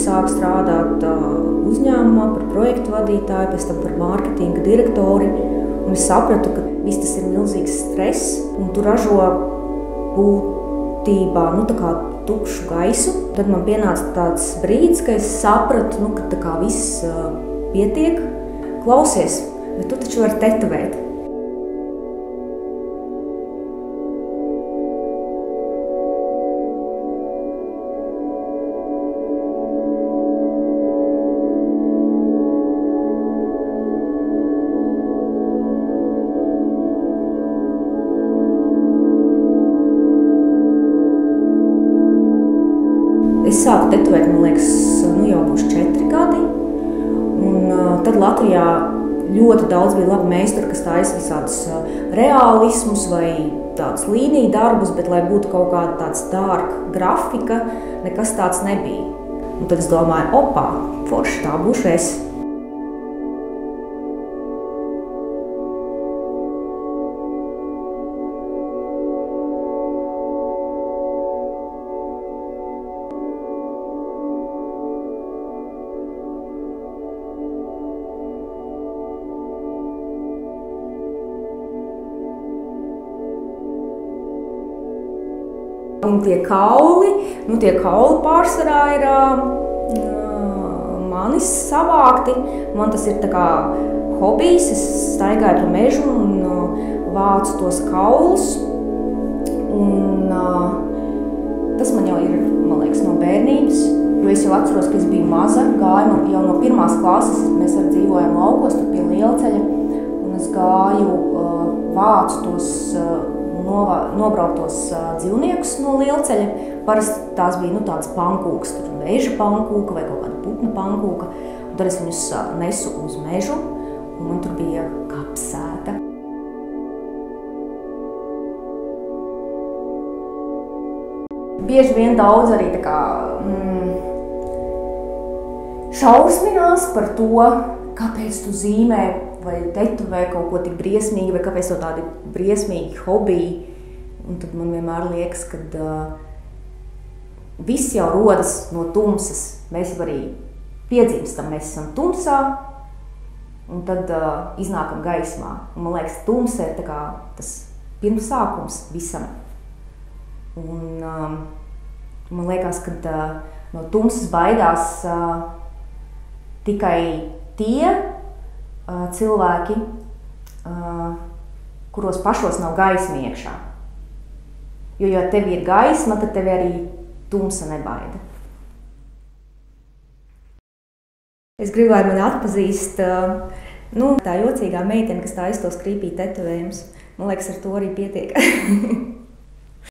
Sāku strādāt uzņēmumā par projektu vadītāju, pēc tam par mārketinga direktori. Un es sapratu, ka viss tas ir milzīgs stress, un tu ražo būtībā tā kā tukšu gaisu. Tad man pienāca tāds brīdis, ka es sapratu, ka tā kā viss pietiek. Klausies, bet tu taču vari tetovēt. Es sāku tetovēt, man liekas, jau būs 4 gadi. Un tad Latvijā ļoti daudz bija labi meistari, kas taisa visādus reālismus vai tādus līniju darbus, bet lai būtu kaut kāda tāds dark grafika, nekas tāds nebija. Un tad es domāju, opā, forši, tā būšu es. Un tie kauli pārsvarā ir manis savākti. Man tas ir tā kā hobijs. Es staigāju pa mežu un vācu tos kaulus. Un tas man jau ir, man liekas, no bērnības. Jo es jau atceros, ka es biju maza, gāju jau no 1. klases. Mēs arī dzīvojam laukos, tur pie Lielceļa. Un es gāju, vācu tos nobrauktos dzīvniekus no Lielceļa. Parasti tās bija tādas pankūkas, tur vēža pankūka vai kaut kāda putna pankūka. Un tad es viņus nesu uz mežu, un man tur bija kapsēta. Bieži vien daudz arī tā kā šausminās par to, kāpēc tu zīmē vai tetovē kaut ko tik briesmīgi, vai kāpēc tev tādi briesmīgi hobiji. Un tad man vienmēr liekas, ka viss jau rodas no tumsas. Mēs jau arī piedzimstam, mēs esam tumsā, un tad iznākam gaismā. Un man liekas, tumsa ir tā kā tas pirmsākums visam. Un man liekas, ka no tumsas baidās tikai tie cilvēki, kuros pašos nav gaisma iekšā. Jo, ja tev ir gaisma, tad tevi arī tumsa nebaida. Es gribu, lai mani atpazīst tā jocīgā meitene, kas taisa tos creepy tetovējumus. Man liekas, ar to arī pietiek.